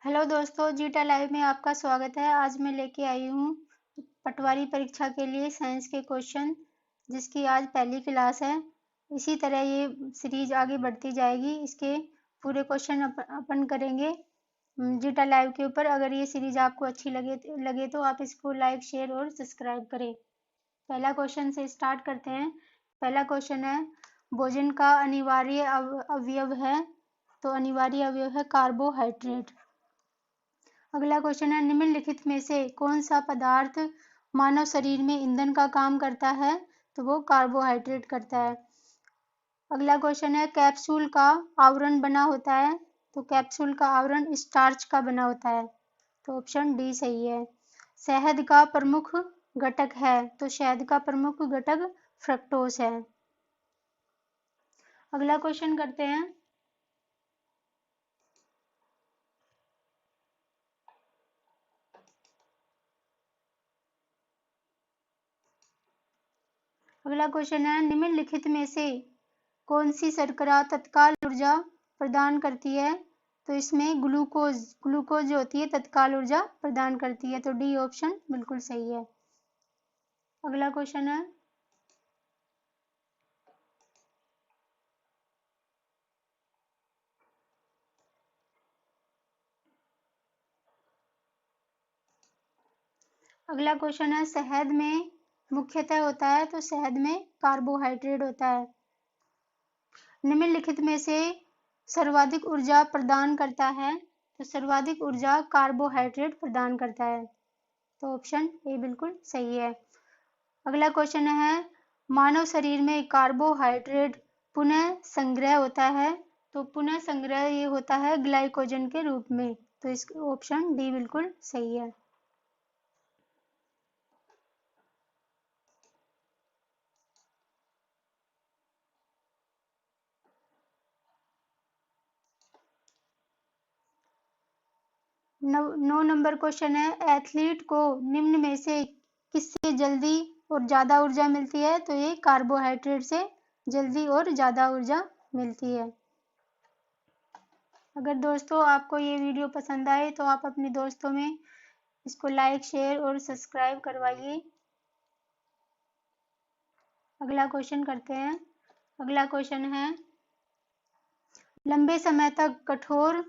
Hello दोस्तों, zeta live में आपका स्वागत है। आज मैं लेके आई हूँ पटवारी परीक्षा के लिए साइंस के क्वेश्चन, जिसकी आज पहली क्लास है। इसी तरह ये सीरीज आगे बढ़ती जाएगी। इसके पूरे क्वेश्चन अपन करेंगे जीटा लाइव के ऊपर। अगर ये सीरीज आपको अच्छी लगे तो आप इसको लाइक, शेयर और सब्सक्राइब करें। पहला क्वेश्चन से स्टार्ट करते हैं। पहला क्वेश्चन है, भोजन का अनिवार्य अवयव है, तो अनिवार्य अवयव है कार्बोहाइड्रेट। अगला क्वेश्चन है, निम्नलिखित में से कौन सा पदार्थ मानव शरीर में ईंधन का काम करता है, तो वो कार्बोहाइड्रेट करता है। अगला क्वेश्चन है, कैप्सूल का आवरण बना होता है, तो कैप्सूल का आवरण स्टार्च का बना होता है, तो ऑप्शन डी सही है। शहद का प्रमुख घटक है, तो शहद का प्रमुख घटक फ्रक्टोज है। अगला क्वेश्चन करते हैं। अगला क्वेश्चन है, निम्नलिखित में से कौन सी शर्करा तत्काल ऊर्जा प्रदान करती है, तो इसमें ग्लूकोज जो होती है तत्काल ऊर्जा प्रदान करती है, तो डी ऑप्शन बिल्कुल सही है। अगला क्वेश्चन है, शहद में मुख्यतः होता है, तो शहद में कार्बोहाइड्रेट होता है। निम्नलिखित में से सर्वाधिक ऊर्जा प्रदान करता है, तो सर्वाधिक ऊर्जा कार्बोहाइड्रेट प्रदान करता है, तो ऑप्शन ए बिल्कुल सही है। अगला क्वेश्चन है, मानव शरीर में कार्बोहाइड्रेट पुनः संग्रह होता है, तो पुनः संग्रह ये होता है ग्लाइकोजन के रूप में, तो इस ऑप्शन डी बिल्कुल सही है। नौ नंबर क्वेश्चन है, एथलीट को निम्न में से किससे जल्दी और ज्यादा ऊर्जा मिलती है, तो ये कार्बोहाइड्रेट से जल्दी और ज्यादा ऊर्जा मिलती है। अगर दोस्तों आपको ये वीडियो पसंद आए तो आप अपने दोस्तों में इसको लाइक, शेयर और सब्सक्राइब करवाइए। अगला क्वेश्चन करते हैं। अगला क्वेश्चन है, लंबे समय तक कठोर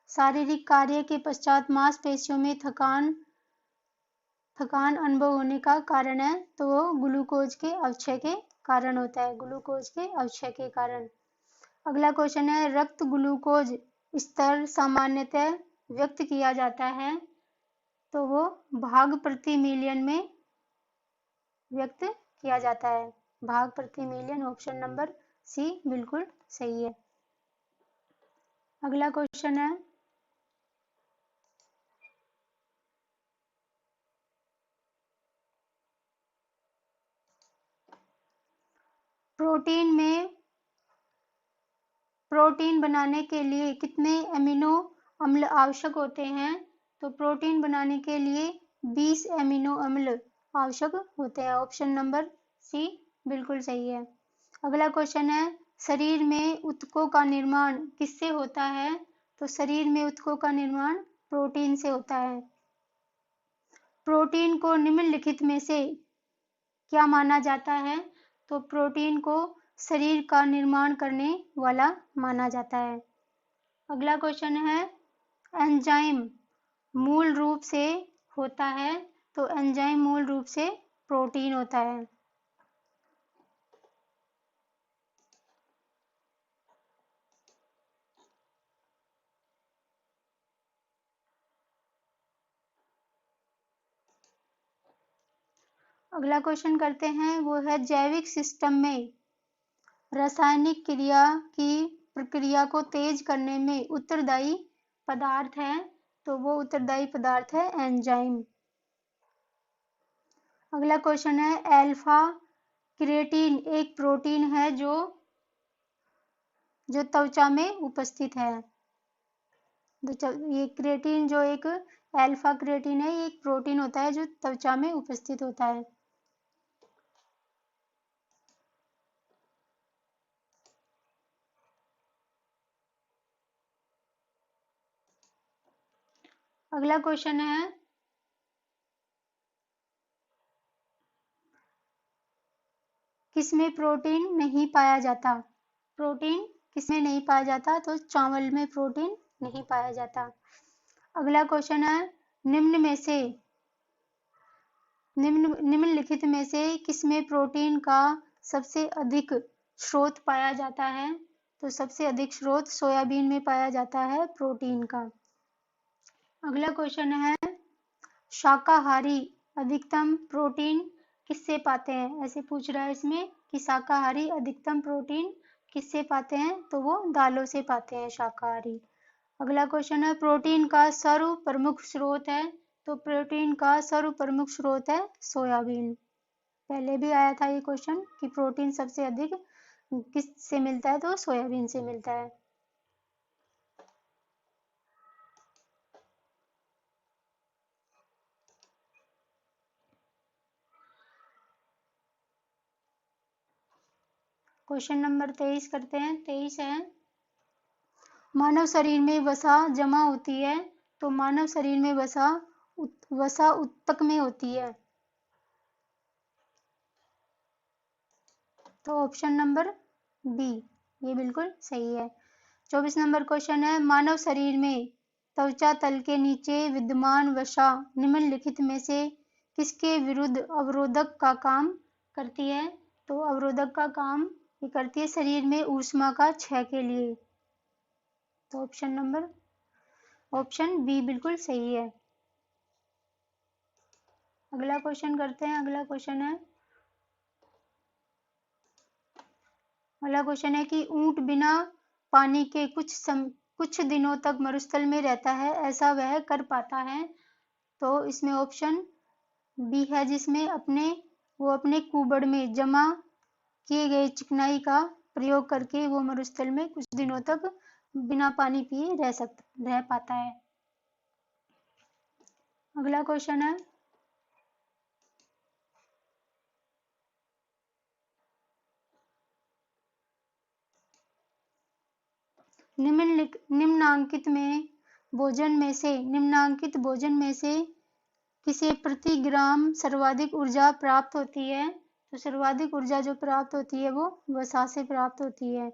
शारीरिक कार्य के पश्चात मांसपेशियों में थकान अनुभव होने का कारण है, तो वो ग्लूकोज के अवक्षय के कारण होता है, ग्लूकोज के अवक्षय के कारण। अगला क्वेश्चन है, रक्त ग्लूकोज स्तर सामान्यतः व्यक्त किया जाता है, तो वो भाग प्रति मिलियन में व्यक्त किया जाता है, भाग प्रति मिलियन, ऑप्शन नंबर सी बिल्कुल सही है। अगला क्वेश्चन है, प्रोटीन बनाने के लिए कितने अमीनो अम्ल आवश्यक होते हैं, तो प्रोटीन बनाने के लिए 20 अमीनो अम्ल आवश्यक होते हैं, ऑप्शन नंबर सी बिल्कुल सही है। अगला क्वेश्चन है, शरीर में ऊतकों का निर्माण किससे होता है, तो शरीर में ऊतकों का निर्माण प्रोटीन से होता है। प्रोटीन को निम्नलिखित में से क्या माना जाता है, तो प्रोटीन को शरीर का निर्माण करने वाला माना जाता है। अगला क्वेश्चन है, एंजाइम मूल रूप से होता है, तो एंजाइम मूल रूप से प्रोटीन होता है। अगला क्वेश्चन करते हैं, वो है जैविक सिस्टम में रासायनिक क्रिया की प्रक्रिया को तेज करने में उत्तरदायी पदार्थ है, तो वो उत्तरदायी पदार्थ है एंजाइम। अगला क्वेश्चन है, अल्फा क्रिएटिन एक प्रोटीन है जो त्वचा में उपस्थित है। ये क्रिएटिन जो एक अल्फा क्रिएटिन है, ये एक प्रोटीन होता है जो त्वचा में उपस्थित होता है। अगला क्वेश्चन है, किसमें प्रोटीन नहीं पाया जाता? प्रोटीन किसमें नहीं पाया जाता? तो चावल में प्रोटीन नहीं पाया जाता। अगला क्वेश्चन है, निम्नलिखित में से किसमें प्रोटीन का सबसे अधिक स्रोत पाया जाता है? तो सबसे अधिक स्रोत सोयाबीन में पाया जाता है प्रोटीन का। अगला क्वेश्चन है, शाकाहारी अधिकतम प्रोटीन किससे पाते हैं? ऐसे पूछ रहा है इसमें कि शाकाहारी अधिकतम प्रोटीन किससे पाते हैं? तो वो दालों से पाते हैं शाकाहारी। अगला क्वेश्चन है, प्रोटीन का सर्व प्रमुख स्रोत है? तो प्रोटीन का सर्व प्रमुख स्रोत है सोयाबीन। पहले भी आया था ये क्वेश्चन कि प्रोटीन सबसे अधिक किस से मिलता है? तो सोयाबीन से मिलता है। क्वेश्चन नंबर 23 करते हैं। 23 है, मानव शरीर में वसा जमा होती है, तो मानव शरीर में वसा ऊतक में होती है। तो ऑप्शन नंबर बी ये बिल्कुल सही है। 24 नंबर क्वेश्चन है, मानव शरीर में त्वचा तल के नीचे विद्यमान वसा निम्नलिखित में से किसके विरुद्ध अवरोधक का काम करती है? तो अवरोधक का काम ये करती है शरीर में ऊष्मा का क्षय के लिए। तो ऑप्शन बी बिल्कुल सही है। अगला क्वेश्चन करते हैं। अगला क्वेश्चन है कि ऊंट बिना पानी के कुछ दिनों तक मरुस्थल में रहता है, ऐसा वह कर पाता है? तो इसमें ऑप्शन बी है, जिसमें वो अपने कुबड़ में जमा किए गए चिकनाई का प्रयोग करके वो मरुस्थल में कुछ दिनों तक बिना पानी पिए रह पाता है। अगला क्वेश्चन है, निम्नांकित भोजन में से किसे प्रति ग्राम सर्वाधिक ऊर्जा प्राप्त होती है? तो सर्वाधिक ऊर्जा जो प्राप्त होती है वो वसा से प्राप्त होती है।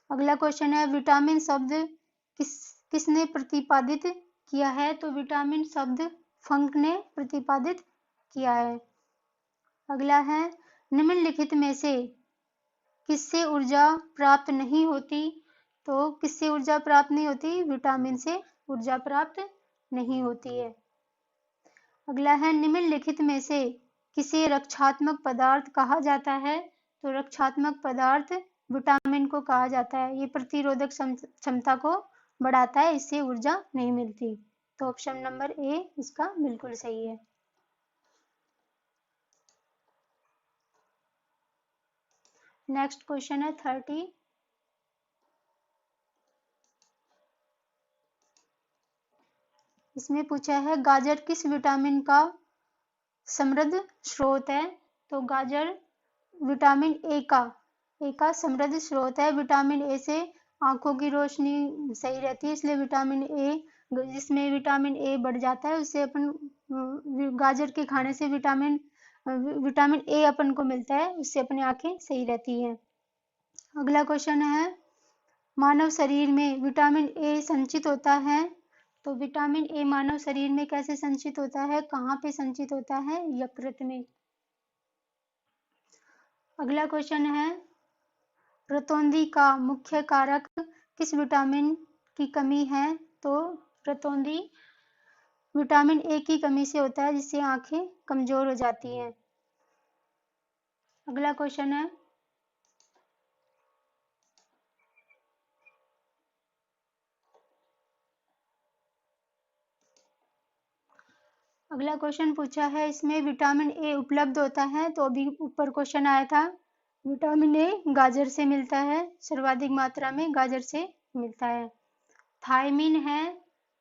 अगला क्वेश्चन है, विटामिन शब्द किसने प्रतिपादित किया है? तो विटामिन शब्द फंक ने प्रतिपादित किया है। अगला है, निम्नलिखित में से किससे ऊर्जा प्राप्त नहीं होती? तो किससे ऊर्जा प्राप्त नहीं होती? विटामिन से ऊर्जा प्राप्त नहीं होती है। अगला है, निम्नलिखित में से किसे रक्षात्मक पदार्थ कहा जाता है? तो रक्षात्मक पदार्थ विटामिन को कहा जाता है। ये प्रतिरोधक क्षमता को बढ़ाता है, इससे ऊर्जा नहीं मिलती। तो ऑप्शन नंबर ए इसका बिल्कुल सही है। नेक्स्ट क्वेश्चन है 30। इसमें पूछा है, गाजर किस विटामिन का समृद्ध स्रोत है? तो गाजर विटामिन ए का समृद्ध स्रोत है। विटामिन ए से आंखों की रोशनी सही रहती है, इसलिए जिसमें विटामिन ए बढ़ जाता है उससे गाजर के खाने से विटामिन ए अपन को मिलता है, उससे अपनी आंखें सही रहती हैं। अगला क्वेश्चन है, मानव शरीर में विटामिन ए संचित होता है? तो विटामिन ए मानव शरीर में कैसे संचित होता है? कहाँ पे संचित होता है? यकृत में। अगला क्वेश्चन है, रतौंधी का मुख्य कारक किस विटामिन की कमी है? तो रतौंधी विटामिन ए की कमी से होता है, जिससे आंखें कमजोर हो जाती हैं। अगला क्वेश्चन है, अगला क्वेश्चन पूछा है, इसमें विटामिन ए उपलब्ध होता है? तो अभी ऊपर क्वेश्चन आया था, विटामिन ए गाजर से मिलता है, सर्वाधिक मात्रा में गाजर से मिलता है। थायमिन है,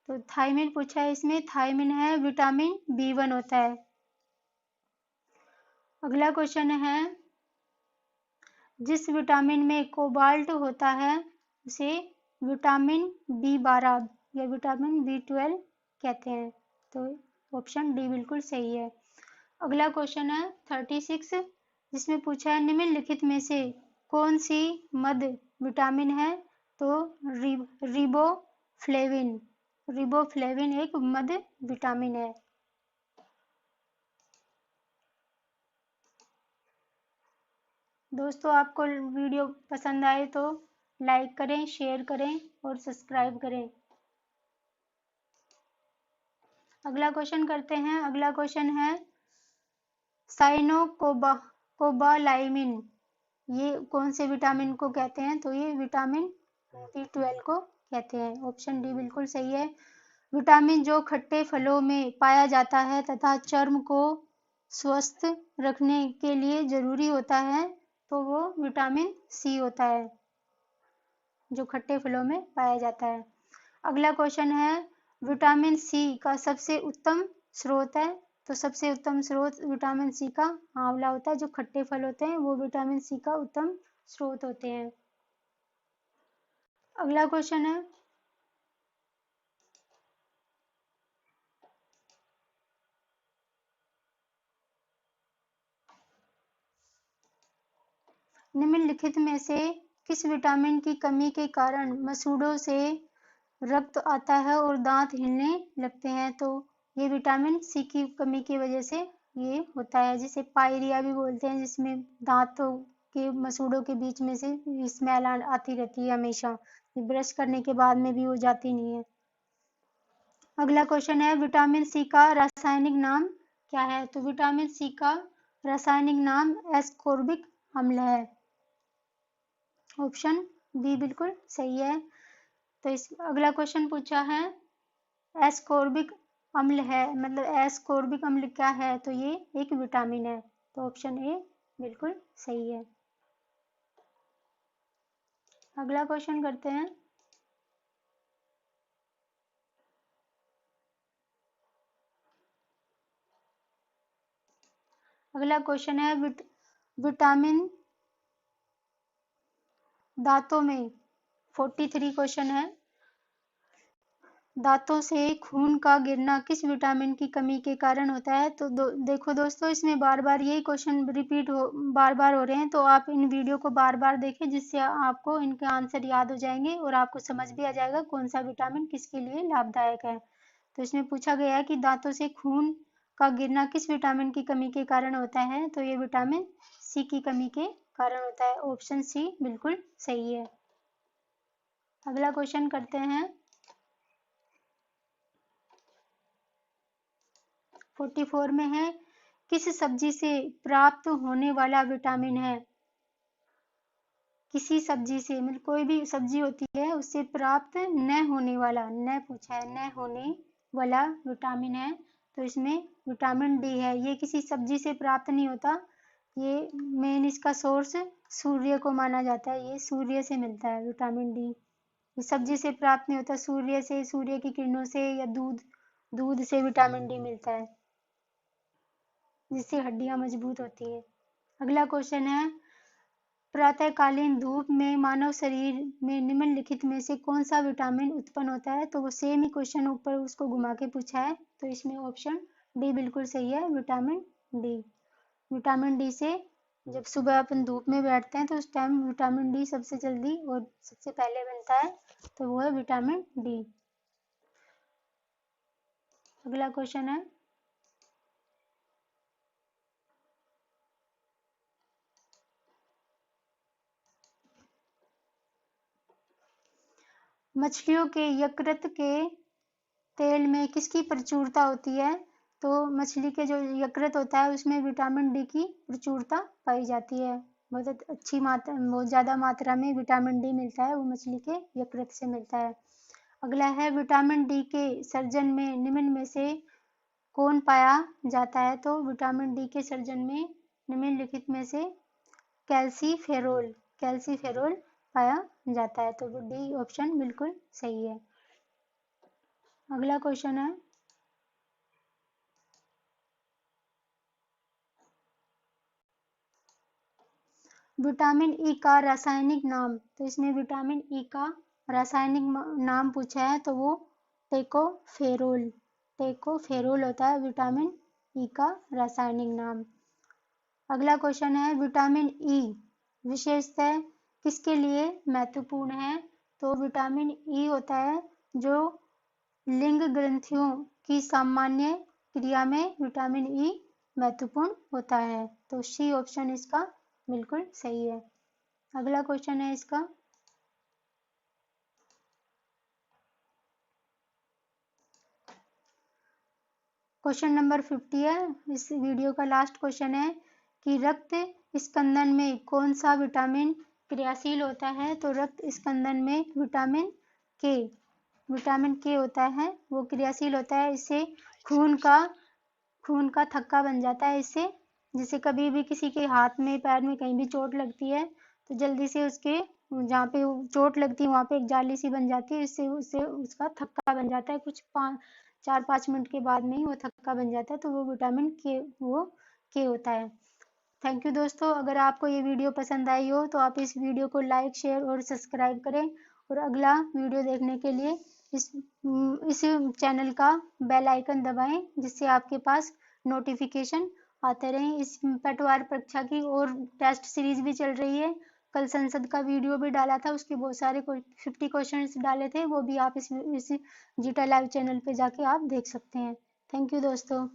तो थायमिन पूछा है, इसमें थायमिन है विटामिन B1 होता है। अगला क्वेश्चन है, जिस विटामिन में कोबाल्ट होता है उसे विटामिन B12 या विटामिन B12 कहते हैं। तो ऑप्शन डी बिल्कुल सही है। अगला क्वेश्चन है 36, जिसमें पूछा है निम्नलिखित में से कौन सी मद विटामिन है? तो रिबोफ्लेविन। रिबोफ्लेविन एक मद विटामिन है। दोस्तों, आपको वीडियो पसंद आए तो लाइक करें, शेयर करें और सब्सक्राइब करें। अगला क्वेश्चन करते हैं। अगला क्वेश्चन है साइनोकोबालामिन, ये कौन से विटामिन को कहते हैं? तो ये विटामिन B12 को कहते हैं। ऑप्शन डी बिल्कुल सही है। विटामिन जो खट्टे फलों में पाया जाता है तथा चर्म को स्वस्थ रखने के लिए जरूरी होता है, तो वो विटामिन सी होता है, जो खट्टे फलों में पाया जाता है। अगला क्वेश्चन है विटामिन सी का सबसे उत्तम स्रोत है? तो सबसे उत्तम स्रोत विटामिन सी का आंवला होता है। जो खट्टे फल होते हैं वो विटामिन सी का उत्तम स्रोत होते हैं। अगला क्वेश्चन है निम्नलिखित में से किस विटामिन की कमी के कारण मसूड़ों से रक्त आता है और दांत हिलने लगते हैं? तो ये विटामिन सी की कमी की वजह से ये होता है, जिसे पायरिया भी बोलते हैं, जिसमें दांतों के मसूड़ों के बीच में से स्मेल आती रहती है हमेशा। ब्रश करने के बाद में भी वो जाती नहीं है। अगला क्वेश्चन है विटामिन सी का रासायनिक नाम क्या है? तो विटामिन सी का रासायनिक नाम एस्कोर्बिक अम्ल है। ऑप्शन बी बिल्कुल सही है। तो इस अगला क्वेश्चन पूछा है एस्कोर्बिक अम्ल है, मतलब एस्कोर्बिक अम्ल क्या है? तो ये एक विटामिन है। तो ऑप्शन ए बिल्कुल सही है। अगला क्वेश्चन करते हैं। अगला क्वेश्चन है विटामिन दांतों में 43 क्वेश्चन है। दांतों से खून का गिरना किस विटामिन की कमी के कारण होता है? तो देखो दोस्तों, इसमें बार बार यही क्वेश्चन रिपीट बार बार हो रहे हैं, तो आप इन वीडियो को बार बार देखें, जिससे आपको इनके आंसर याद हो जाएंगे और आपको समझ भी आ जाएगा कौन सा विटामिन किसके लिए लाभदायक है। तो इसमें पूछा गया है कि दांतों से खून का गिरना किस विटामिन की कमी के कारण होता है? तो ये विटामिन सी की कमी के कारण होता है। ऑप्शन सी बिल्कुल सही है। अगला क्वेश्चन करते हैं। 44 में है किस सब्जी से प्राप्त होने वाला विटामिन है? किसी सब्जी से, मतलब कोई भी सब्जी होती है उससे प्राप्त न होने वाला, न पूछा है, न होने वाला विटामिन है। तो इसमें विटामिन डी है। ये किसी सब्जी से प्राप्त नहीं होता, ये मेन इसका सोर्स सूर्य को माना जाता है। ये सूर्य से मिलता है विटामिन डी। ये सब्जी से प्राप्त नहीं होता, सूर्य से, सूर्य की किरणों से या दूध से विटामिन डी मिलता है, जिससे हड्डियां मजबूत होती है। अगला क्वेश्चन है प्रातःकालीन धूप में मानव शरीर में निम्नलिखित में से कौन सा विटामिन उत्पन्न होता है? तो वो सेम ही क्वेश्चन ऊपर उसको घुमा के पूछा है। तो इसमें ऑप्शन डी बिल्कुल सही है, विटामिन डी। विटामिन डी से जब सुबह अपन धूप में बैठते हैं तो उस टाइम विटामिन डी सबसे जल्दी और सबसे पहले बनता है, तो वो है विटामिन डी। अगला क्वेश्चन है मछलियों के यकृत के तेल में किसकी प्रचुरता होती है? तो मछली के जो यकृत होता है उसमें विटामिन डी की प्रचुरता पाई जाती है। बहुत अच्छी मात्रा, बहुत ज्यादा मात्रा में विटामिन डी मिलता है, वो मछली के यकृत से मिलता है। अगला है विटामिन डी के सर्जन में निम्न में से कौन पाया जाता है? तो विटामिन डी के सर्जन में निम्नलिखित में से कैल्सीफेरोल पाया जाता है। तो डी ऑप्शन बिल्कुल सही है। अगला क्वेश्चन है विटामिन ई का रासायनिक नाम। तो इसमें विटामिन ई का रासायनिक नाम पूछा है, तो वो टेकोफेरोल। टोकोफेरोल होता है विटामिन ई का रासायनिक नाम। अगला क्वेश्चन है विटामिन ई विशेषतः किसके लिए महत्वपूर्ण है? तो विटामिन ई होता है जो लिंग ग्रंथियों की सामान्य क्रिया में विटामिन ई महत्वपूर्ण होता है। तो सी ऑप्शन इसका बिल्कुल सही है। अगला क्वेश्चन है इसका क्वेश्चन नंबर 50 है। इस वीडियो का लास्ट क्वेश्चन है कि रक्त स्कंदन में कौन सा विटामिन क्रियाशील होता है? तो रक्त स्कंदन में विटामिन के होता है, वो क्रियाशील होता है। इससे खून का थक्का बन जाता है। इससे जैसे कभी भी किसी के हाथ में पैर में कहीं भी चोट लगती है तो जल्दी से उसके जहाँ पे चोट लगती है वहाँ पे एक जाली सी बन जाती है, इससे उससे उसका थक्का बन जाता है। कुछ 4-5 मिनट के बाद में ही वो थक्का बन जाता है। तो वो विटामिन के होता है। थैंक यू दोस्तों। अगर आपको ये वीडियो पसंद आई हो तो आप इस वीडियो को लाइक, शेयर और सब्सक्राइब करें और अगला वीडियो देखने के लिए इस चैनल का बेल आइकन दबाएं, जिससे आपके पास नोटिफिकेशन आते रहें। इस पटवार परीक्षा की और टेस्ट सीरीज भी चल रही है। कल संसद का वीडियो भी डाला था, उसके बहुत सारे 50 क्वेश्चंस डाले थे, वो भी आप इस जीटा लाइव चैनल पे जाके आप देख सकते हैं। थैंक यू दोस्तों।